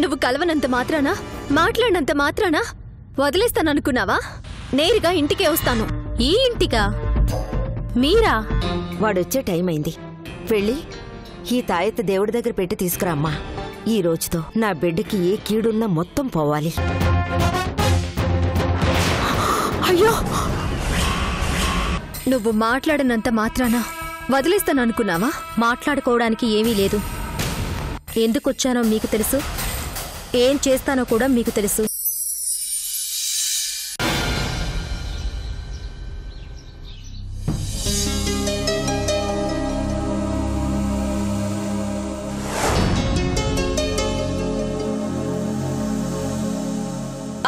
నువ్వు కలవనంత మాత్రానా, మాట్లాడినంత మాత్రానా వదిలేస్తాననుకున్నావా? నేరుగా ఇంటికే వస్తాను. ఈ ఇంటికా? మీరా? వాడొచ్చే టైం అయింది. వెళ్ళి ఈ తాయెత్తు దేవుడి దగ్గర పెట్టి తీసుకురామ్మా. ఈ రోజుతో నా బిడ్డకి ఏ కీడున్నా మొత్తం పోవాలి. అయ్యో, నువ్వు మాట్లాడనంత మాత్రానా వదిలేస్తాననుకున్నావా? మాట్లాడుకోవడానికి ఏమీ లేదు. ఎందుకొచ్చానో మీకు తెలుసు, ఏం చేస్తానో కూడా మీకు తెలుసు.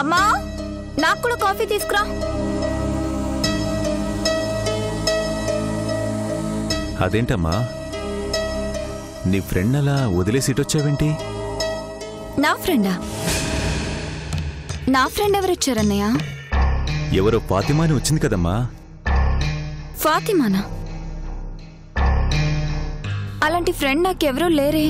అమ్మా, నాకు కూడా కాఫీ తీసుకురా. అదేంటమ్మా, నీ ఫ్రెండ్ అలా వదిలేసి ఇటొచ్చావేంటి? నా ఫ్రెండా? నా ఫ్రెండ్ ఎవరొచ్చారన్నయ్య? ఎవరో ఫాతిమా అని వచ్చింది కదమ్మా. ఫాతిమానా? అలాంటి ఫ్రెండ్ నాకెవరూ లేరే.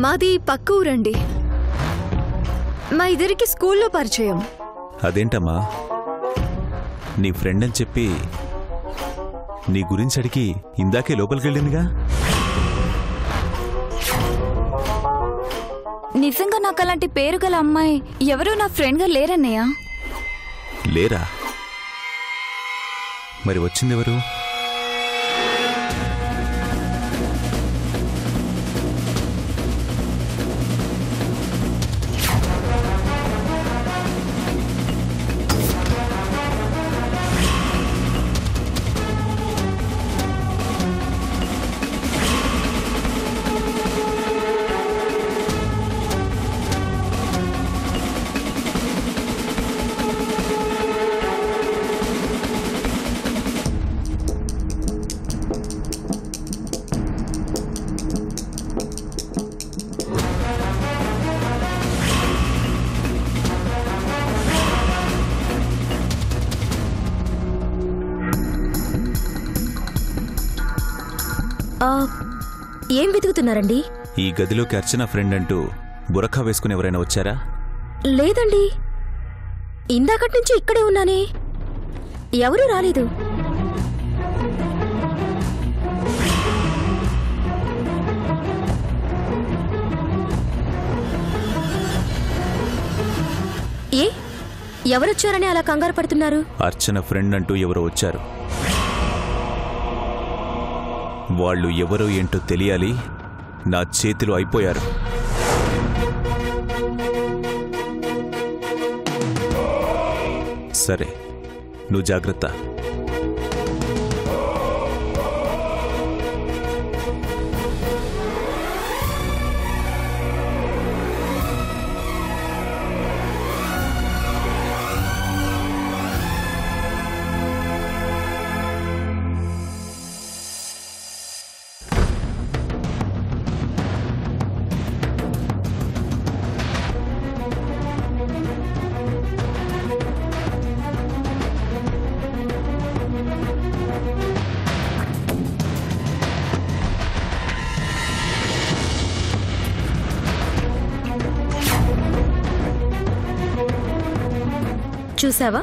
మాది పక్క ఊరండి. మా ఇద్దరికి స్కూల్లో పరిచయం. అదేంటమ్మా, నీ ఫ్రెండ్ అని చెప్పి నీ గురించి అడిగి ఇందాకే లోపలికెళ్ళిందిగా. నిజంగా నాకు అలాంటి పేరు గల అమ్మాయి ఎవరూ నా ఫ్రెండ్గా లేరన్నయ్య. లేరా? మరి వచ్చిందెవరు? ఏం వెతుకుతున్నారండి? ఈ గదిలోకి అర్చన ఫ్రెండ్ అంటూ బురఖా వేసుకుని ఎవరైనా వచ్చారా? లేదండి, ఇందాకటి నుంచి ఇక్కడే ఉన్నానే, ఎవరూ రాలేదు. ఏ, ఎవరొచ్చారని అలా కంగారు పడుతున్నారు? అర్చన ఫ్రెండ్ అంటూ ఎవరో వచ్చారు. వాళ్ళు ఎవరో ఏంటో తెలియాలి. నా చేతిలో అయిపోయారు. సరే, నువ్వు జాగ్రత్త. చూసావా,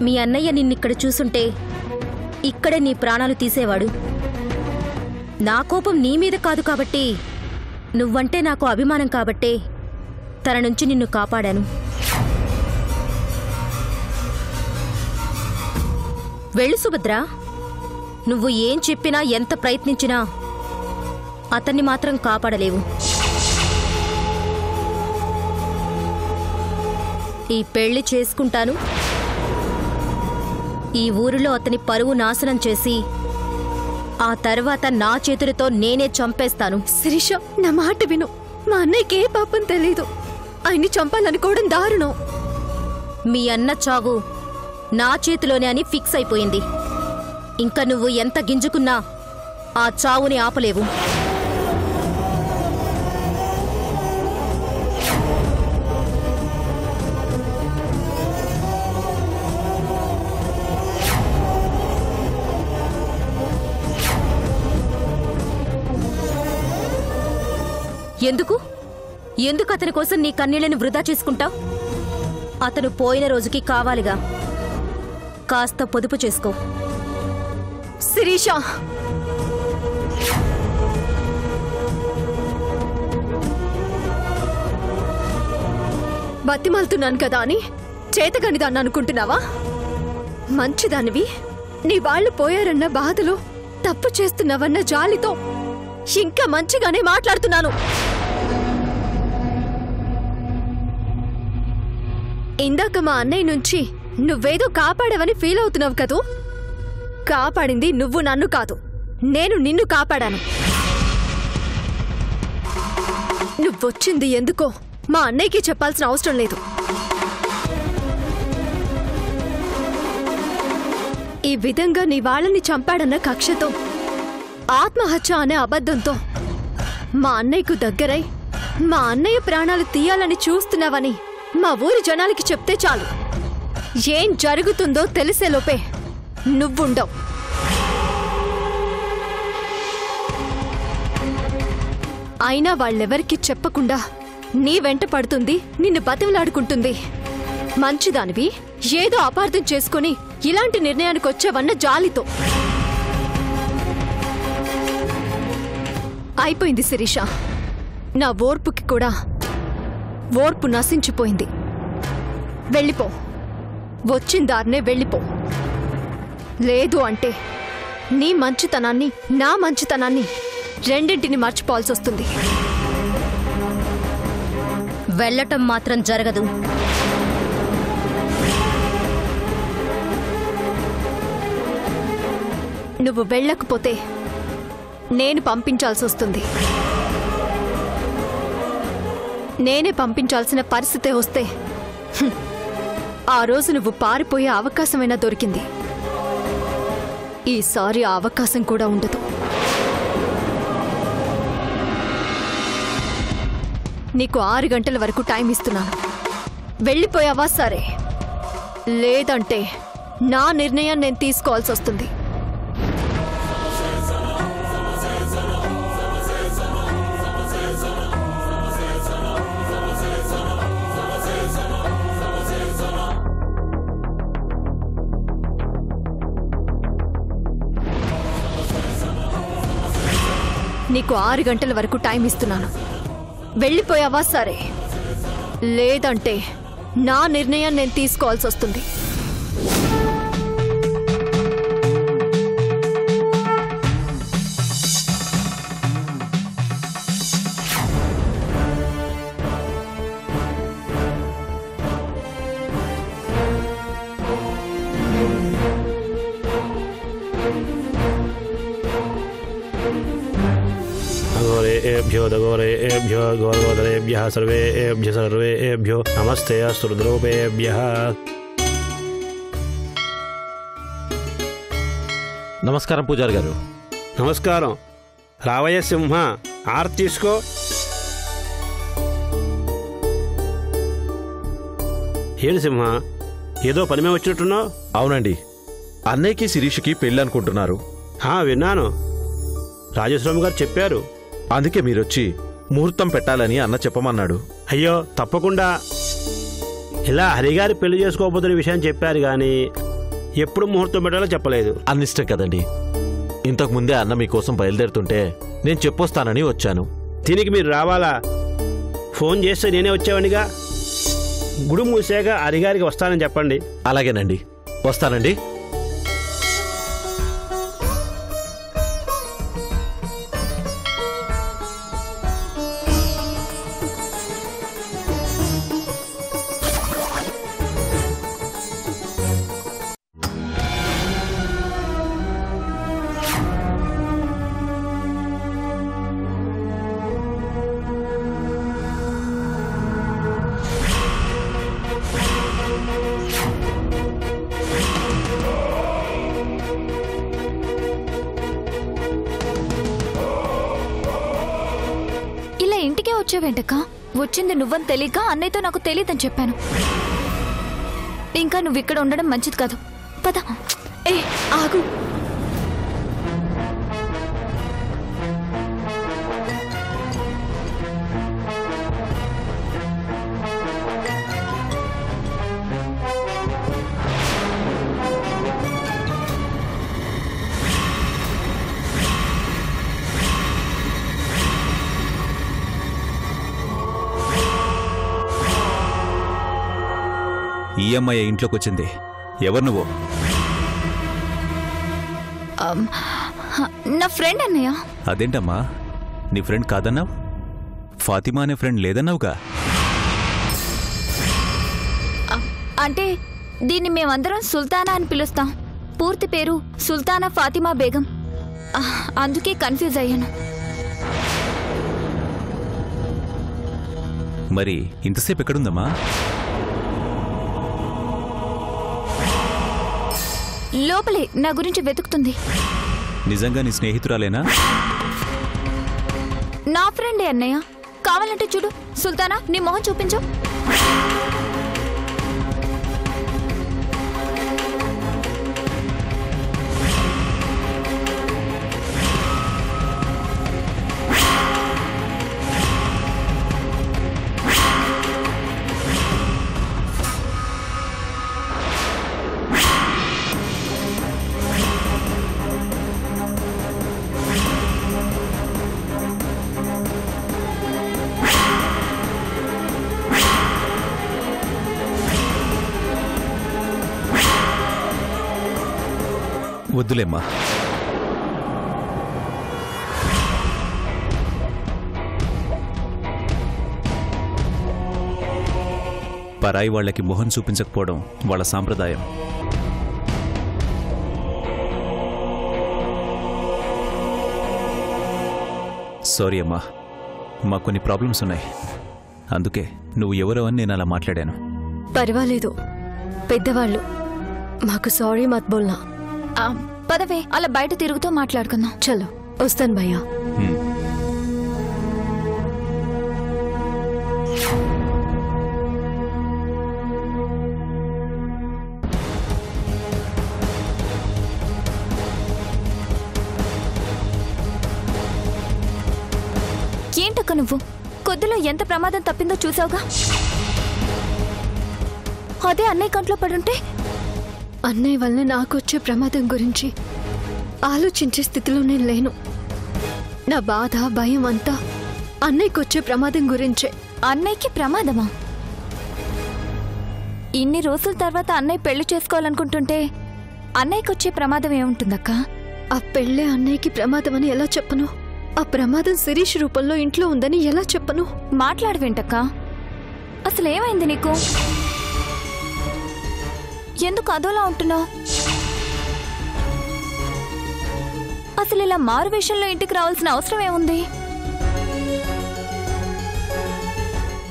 మీ అన్నయ్య నిన్నిక్కడ చూసుంటే ఇక్కడే నీ ప్రాణాలు తీసేవాడు. నా కోపం నీ మీద కాదు కాబట్టి, నువ్వంటే నాకు అభిమానం కాబట్టే తన నుంచి నిన్ను కాపాడాను. వెళ్ళు సుభద్ర. నువ్వు ఏం చెప్పినా ఎంత ప్రయత్నించినా అతన్ని మాత్రం కాపాడలేవు. ఈ పెళ్లి చేసుకుంటాను, ఈ ఊరిలో అతని పరువు నాశనం చేసి ఆ తర్వాత నా చేతులతో నేనే చంపేస్తాను. శిరీష, నా మాట విను. మా అన్నయ్యకి ఏ పాపం తెలీదు. ఆయన్ని చంపాలనుకోవడం దారుణం. మీ అన్న చావు నా చేతిలోనే అని ఫిక్స్ అయిపోయింది. ఇంకా నువ్వు ఎంత గింజుకున్నా ఆ చావుని ఆపలేవు. ఎందుకు అతని కోసం నీ కన్నీళ్లను వృధా చేసుకుంటావు? అతను పోయిన రోజుకి కావాలిగా, కాస్త పొదుపు చేసుకో. శిరీష, బతిమాలుతున్నాను కదా అని చేతగానిదాన్ని అనుకుంటున్నావా? మంచిదానివి, నీ వాళ్ళు పోయారన్న బాధలో తప్పు చేస్తున్నావన్న జాలితో ఇంకా మంచిగానే మాట్లాడుతున్నాను. ఇందాక మా అన్నయ్య నుంచి నువ్వేదో కాపాడావని ఫీల్ అవుతున్నావు కదూ? కాపాడింది నువ్వు నన్ను కాదు, నేను నిన్ను కాపాడాను. నువ్వొచ్చింది ఎందుకో మా అన్నయ్యకి చెప్పాల్సిన అవసరం లేదు. ఈ విధంగా నీ వాళ్ళని చంపాడన్న కక్షతో, ఆత్మహత్య అనే అబద్ధంతో మా అన్నయ్యకు దగ్గరై మా అన్నయ్య ప్రాణాలు తీయాలని చూస్తున్నావని మా ఊరి జనాలకి చెప్తే చాలు. ఏం జరుగుతుందో తెలిసేలోపే నువ్వుండవు. అయినా వాళ్ళెవరికీ చెప్పకుండా నీ వెంట పడుతుంది, నిన్ను బతిమలాడుకుంటుంది. మంచిదానివి, ఏదో అపార్థం చేసుకుని ఇలాంటి నిర్ణయానికి వచ్చావన్న జాలితో. అయిపోయింది శిరీష, నా ఓర్పుకి కూడా ఓర్పు నశించిపోయింది. వెళ్ళిపో, వచ్చిన దారినే వెళ్ళిపో. లేదు అంటే నీ మంచితనాన్ని, నా మంచితనాన్ని రెండింటిని మర్చిపోవాల్సి వస్తుంది. వెళ్ళటం మాత్రం జరగదు. నువ్వు వెళ్ళకపోతే నేను పంపించాల్సి వస్తుంది. నేనే పంపించాల్సిన పరిస్థితే వస్తే ఆ రోజు నువ్వు పారిపోయే అవకాశమైనా దొరికింది. ఈసారి ఆ అవకాశం కూడా ఉండదు. నీకు 6 గంటల వరకు టైం ఇస్తున్నాను. వెళ్ళిపోయావా సరే, లేదంటే నా నిర్ణయం నేను తీసుకోవాల్సి వస్తుంది. నీకు 6 గంటల వరకు టైం ఇస్తున్నాను. వెళ్ళిపోయావా సరే, లేదంటే నా నిర్ణయం నేను తీసుకోవాల్సి వస్తుంది. घोरेभ्यो दघोरेभ्यो घोरगोदरेभ्यः सर्वेभ्यो नमस्ते अस्तु रुद्रोपेभ्यः. నమస్కారం పూజారి గారు. నమస్కారం. రావయ్య సింహ, ఆర్తి తీసుకో. ఏడు సింహ, ఏదో పని మీద వచ్చినట్టున్నావు? అవునండి, అన్నయ్యకి శిరీషకి పెళ్ళి అనుకుంటున్నారు. విన్నాను, రాజేశ్వరరావు గారు చెప్పారు. అందుకే మీరొచ్చి ముహూర్తం పెట్టాలని అన్న చెప్పమన్నాడు. అయ్యో తప్పకుండా. ఇలా హరిగారి పెళ్లి చేసుకోబోతున్న విషయం చెప్పారు కానీ ఎప్పుడు ముహూర్తం పెట్టాలో చెప్పలేదు. అన్నిష్టం కదండి. ఇంతకు ముందే అన్న మీకోసం బయలుదేరుతుంటే నేను చెప్పొస్తానని వచ్చాను. దీనికి మీరు రావాలా? ఫోన్ చేస్తే నేనే వచ్చేవాడిగా. గుడి మూసాక హరిగారికి వస్తానని చెప్పండి. అలాగేనండి, వస్తానండి. ఇంటికే వచ్చావేంటక్క? వచ్చింది నువ్వని తెలియక అన్నయ్యతో నాకు తెలియదని చెప్పాను. ఇంకా నువ్వు ఇక్కడ ఉండడం మంచిది కాదు. పద. ఏ ఆగు. ఈ అమ్మాయి ఇంట్లోకి వచ్చింది. ఎవరు నువ్వు? నా ఫ్రెండ్ అన్నయ్య. అదేంటమ్మా నీ ఫ్రెండ్ కాదన్నావు? ఫాతిమా అనే ఫ్రెండ్ లేదన్నావుగా? అంటే దీన్ని మేమందరం సుల్తానా అని పిలుస్తాం. పూర్తి పేరు సుల్తానా ఫాతిమా బేగం. అందుకే కన్ఫ్యూజ్ అయ్యాను. మరి ఇంతసేపు ఎక్కడుందమ్మా? లోపలే నా గురించి వెతుకుతుంది. నిజంగా నీ స్నేహితురాలేనా? నా ఫ్రెండే అన్నయ్య. కావాలంటే చూడు. సుల్తానా, నీ మొహం చూపించు. వద్దులేమ్మా. పరాయి వాళ్ళకి మొహం చూపించకపోవడం వాళ్ళ సాంప్రదాయం. సారీ అమ్మా, మాకు కొన్ని ప్రాబ్లమ్స్ ఉన్నాయి. అందుకే నువ్వు ఎవరో అని నేను అలా మాట్లాడాను. పర్వాలేదు, పెద్దవాళ్ళు. మాకు సారీ మత్ బోల్నా. పదవే, అలా బయట తిరుగుతూ మాట్లాడుకుందాం. చలో వస్తాను భయ్యా. ఏంటక్క నువ్వు? కొద్దిలో ఎంత ప్రమాదం తప్పిందో చూసావుగా. అదే అన్నయ్య కంట్లో పడుంటే? అన్నయ్య వల్ల నాకొచ్చే ప్రమాదం గురించి ఆలోచించే స్థితిలో నేను లేను. నా బాధ, భయం అంతా అన్నయ్యకొచ్చే ప్రమాదం గురించే. అన్నయ్యకి ప్రమాదమా? ఇన్ని రోజుల తర్వాత అన్నయ్య పెళ్లి చేసుకోవాలనుకుంటుంటే అన్నయ్యకొచ్చే ప్రమాదం ఏముంటుందక్క? ఆ పెళ్ళే అన్నయ్యకి ప్రమాదం అని ఎలా చెప్పను? ఆ ప్రమాదం శిరీష్ రూపంలో ఇంట్లో ఉందని ఎలా చెప్పను? మాట్లాడవేంటక్క? అసలు ఏమైంది నీకు? ఎందుకు అదోలా ఉంటున్నావు? అసలు ఇలా మారు వేషంలో ఇంటికి రావాల్సిన అవసరం ఏముంది?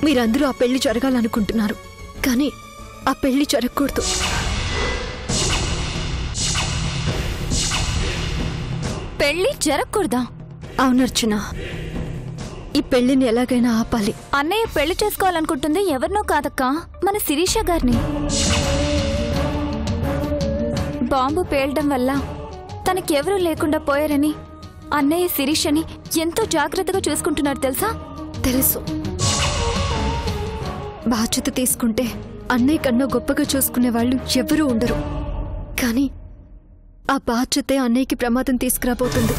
మీరందరూ ఆ పెళ్లి జరగాలనుకుంటున్నారు, కానీ ఆ పెళ్లి జరగకూడదు. పెళ్లి జరగకూడదా? అవునర్చన, ఈ పెళ్లిని ఎలాగైనా ఆపాలి. అన్నయ్య పెళ్లి చేసుకోవాలనుకుంటుంది ఎవరినో కాదక్క, మన శిరీష గారిని. బాంబు పేలడం వల్ల తనకెవరూ లేకుండా పోయారని అన్నయ్య శిరీషని ఎంతో జాగ్రత్తగా చూసుకుంటున్నారు తెలుసా? తెలుసు. బాధ్యత తీసుకుంటే అన్నయ్య కన్నా గొప్పగా చూసుకునే వాళ్ళు ఎవరూ ఉండరు. కానీ ఆ బాధ్యతే అన్నయ్యకి ప్రమాదం తీసుకురాబోతుంది.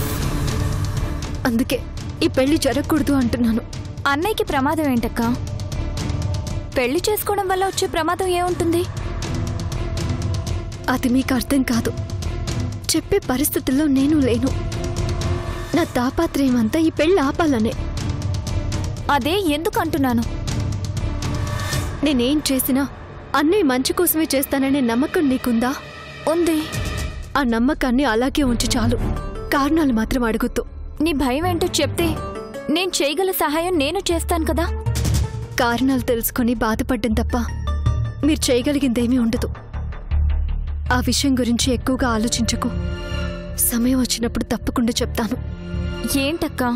అందుకే ఈ పెళ్లి జరగకూడదు అంటున్నాను. అన్నయ్యకి ప్రమాదం ఏంటక్క? పెళ్లి చేసుకోవడం వల్ల వచ్చే ప్రమాదం ఏముంటుంది? అది మీకు అర్థం కాదు. చెప్పే పరిస్థితుల్లో నేను లేను. నా తాపాత్రయం అంతా ఈ పెళ్లి ఆపాలనే. అదే ఎందుకు అంటున్నాను. నేనేం చేసినా అన్నయ్య మంచి కోసమే చేస్తాననే నమ్మకం నీకుందా? ఉంది. ఆ నమ్మకాన్ని అలాగే ఉంచి చాలు. కారణాలు మాత్రం అడుగుతూ. నీ భయం ఏంటో చెప్తే నేను చేయగల సహాయం నేను చేస్తాను కదా. కారణాలు తెలుసుకొని బాధపడ్డం తప్ప మీరు చేయగలిగిందేమీ ఉండదు. ఆ విషయం గురించి ఎక్కువగా ఆలోచించకు. సమయం వచ్చినప్పుడు తప్పకుండా చెప్తాను. ఏంటక్కా,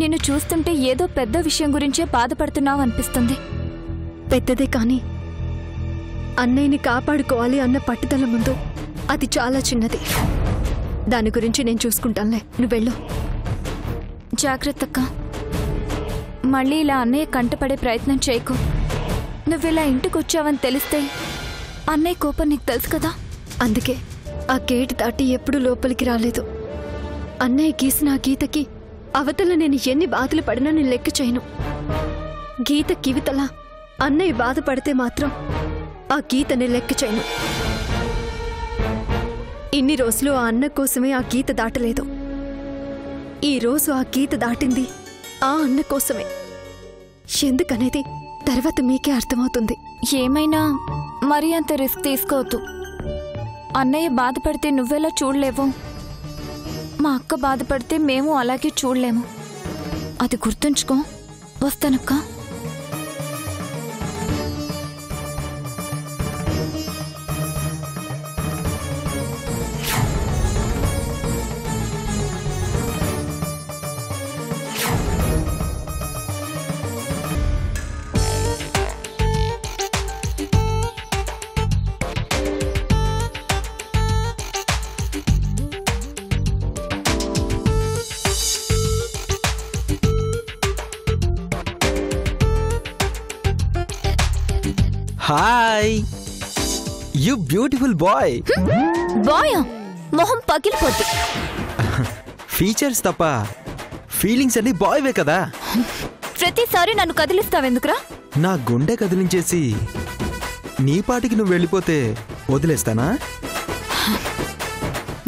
నిన్ను చూస్తుంటే ఏదో పెద్ద విషయం గురించే బాధపడుతున్నావు అనిపిస్తుంది. పెద్దదే కానీ అన్నయ్యని కాపాడుకోవాలి అన్న పట్టుదల ముందు అది చాలా చిన్నది. దాని గురించి నేను చూసుకుంటానులే, నువ్వెళ్ళు. జాగ్రత్తక్క. మళ్ళీ ఇలా అన్నయ్య కంటపడే ప్రయత్నం చేయకు. నువ్విలా ఇంటికొచ్చావని తెలిస్తే అన్నయ్య కోపం నీకు తెలుసు కదా. అందుకే ఆ గేటు దాటి ఎప్పుడూ లోపలికి రాలేదు. అన్నయ్య గీసిన ఆ గీతకి అవతల నేను ఎన్ని బాధలు పడినా నేను లెక్క చేయను. గీత కివితలా అన్నయ్య బాధపడితే మాత్రం ఆ గీతని లెక్క చేయను. ఇన్ని రోజులు ఆ అన్న కోసమే ఆ గీత దాటలేదు. ఈ రోజు ఆ గీత దాటింది ఆ అన్న కోసమే. ఎందుకనేది తర్వాత మీకే అర్థమవుతుంది. ఏమైనా మరీ అంత రిస్క్ తీసుకోవద్దు. అన్నయ్య బాధపడితే నువ్వెలా చూడలేవు, మా అక్క బాధపడితే మేము అలాగే చూడలేము. అది గుర్తుంచుకో. వస్తానక్క. Hi you beautiful boy. Bye మొహం పగిలిపోద్ది. ఫీచర్స్ తప్ప ఫీలింగ్స్ అన్ని బాయ్వే కదా. ప్రతిసారి నన్ను కదిలిస్తావెందుకురా? నా గుండె కదిలించేసి నీ పాటికి నువ్వు వెళ్ళిపోతే వదిలేస్తానా?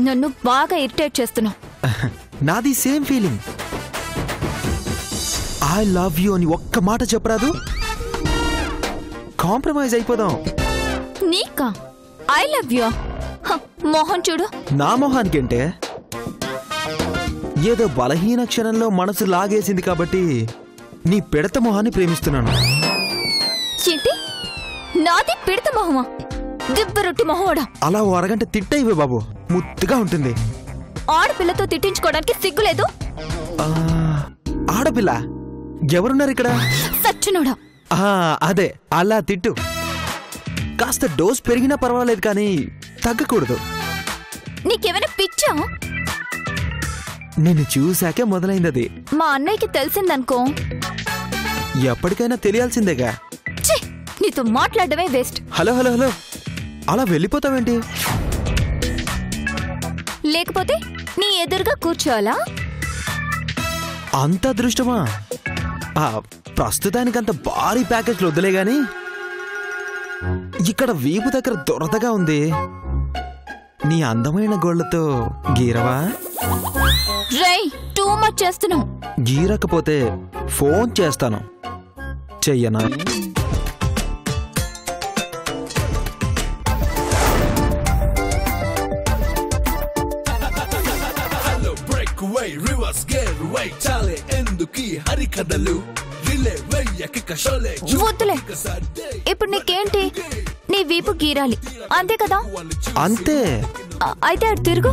నన్ను బాగా ఇరిటేట్ చేస్తున్నావు. నాది same feeling. I love you అని ఒక్క మాట చెప్పరాదు? కాంప్రమైజ్ అయిపోదాం. నీకా ఐ లవ్ యూ? మొహం చూడు. నా మొహానికంటే ఏదో బలహీన క్షణంలో మనసు లాగేసింది కాబట్టి నీ పిడత మొహాన్ని ప్రేమిస్తున్నాను. ఏంటి? నాది పిడత మొహమా? దిబ్బరొట్టి మొహోడా. అలా ఓ అరగంట తిట్టయివే బాబు, ముద్దుగా ఉంటుంది. ఆడపిల్లతో తిట్టించుకోవడానికి సిగ్గులేదు? ఆడపిల్ల ఎవరున్నారు ఇక్కడ? సచ్చినోడా. అదే అలా తిట్టు. కాస్త డోస్ పెరిగినా పర్వాలేదు కానీ తగ్గకూడదు. నీకేమైనా పిచ్చా? నిన్ను చూశాకే మొదలైంది అది. మా అన్నయ్యకి తెలిసిందనుకో. ఎప్పటికైనా తెలియాల్సిందేగా. నీతో మాట్లాడమే వేస్ట్. హలో హలో హలో, అలా వెళ్ళిపోతావేంటి? లేకపోతే నీ ఎదురుగా కూర్చోవాలా? అంత అదృష్టమా? ప్రస్తుతానికంత భారీ ప్యాకేజ్లు వద్దులే గాని ఇక్కడ వీపు దగ్గర దొరదగా ఉంది. నీ అందమైన గోళ్లతో గీరవా? రేయ్, టూ మచ్ చేస్తున్నావు. గీరకపోతే ఫోన్ చేస్తాను. చెయ్యనా? వద్దులే. ఇప్పుడు నీకేంటి? నీ వీపు గీరాలి అంతే కదా? అంతే. అయితే అటు తిరుగు.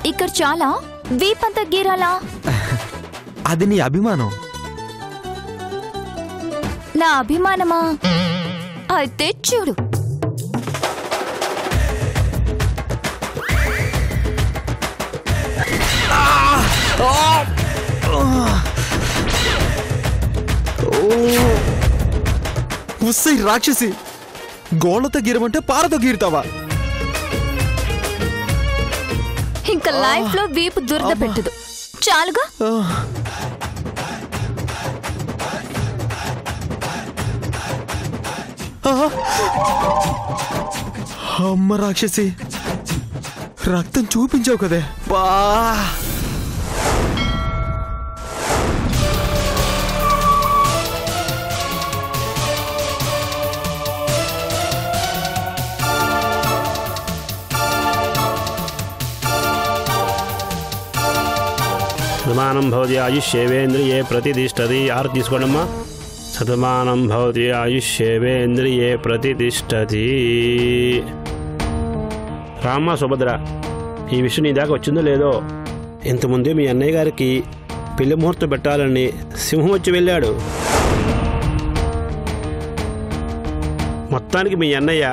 ఇక్కడ చాలా వీపంతా గీరాలా? అది నీ అభిమానం. నా అభిమానమా? అయితే చూడు. ఉస్సై రాక్షసి, గోళ్లతో గీరమంటే పారతో గీరుతావా? ఇంకా లైఫ్ లో వీపు దురద పెట్టదు. చాలుగా. అమ్మ రాక్షసి, రక్తం చూపించావు కదే. బా శతమానం భవతి ఆయుష్యేవేంద్రియే ప్రతిష్టతి. ఆరు తీసుకోండమ్మా. శతమానం భవతి ఆయుష్యేవేంద్రియే ప్రతిష్టతి. రామ్మ సుభద్ర, ఈ విషయం నీ దాకా వచ్చిందో లేదో, ఇంతకుముందే మీ అన్నయ్య గారికి పెళ్లి ముహూర్తం పెట్టాలని సింహం వచ్చి వెళ్ళాడు. మొత్తానికి మీ అన్నయ్య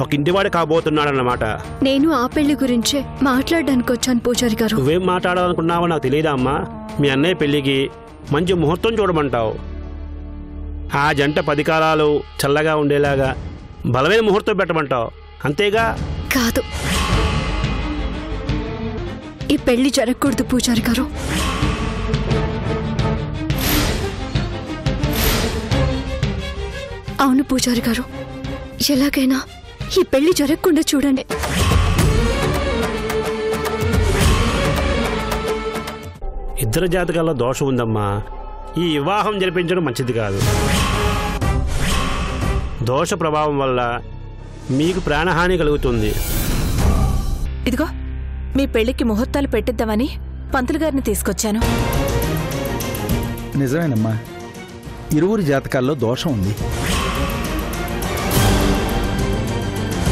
ఒక ఇంటివాడే కాబోతున్నాడన్నమాట. నేను ఆ పెళ్లి గురించే మాట్లాడడానికి వచ్చాను పూజారి గారు. నువ్వేం మాట్లాడాలనుకున్నావో నాకు తెలియదా అమ్మా? మీ అన్నయ్య పెళ్లికి మంచి ముహూర్తం చూడమంటావు. ఆ జంట 10 కాలాలు చల్లగా ఉండేలాగా బలమైన ముహూర్తం పెట్టమంటావు, అంతేగా? కాదు, ఈ పెళ్లి జరగకూడదు పూజారి గారు. అవును పూజారి గారు, ఎలాగైనా ఈ పెళ్లి జరగకుండా చూడండి. ఇద్దరు జాతకాల్లో దోషం ఉందమ్మా. ఈ వివాహం జరిపించడం మంచిది కాదు. దోష ప్రభావం వల్ల మీకు ప్రాణహాని కలుగుతుంది. ఇదిగో మీ పెళ్లికి ముహూర్తాలు పెట్టిద్దామని పంతులు గారిని తీసుకొచ్చాను. నిజమేనమ్మా, ఇరువురి జాతకాల్లో దోషం ఉంది.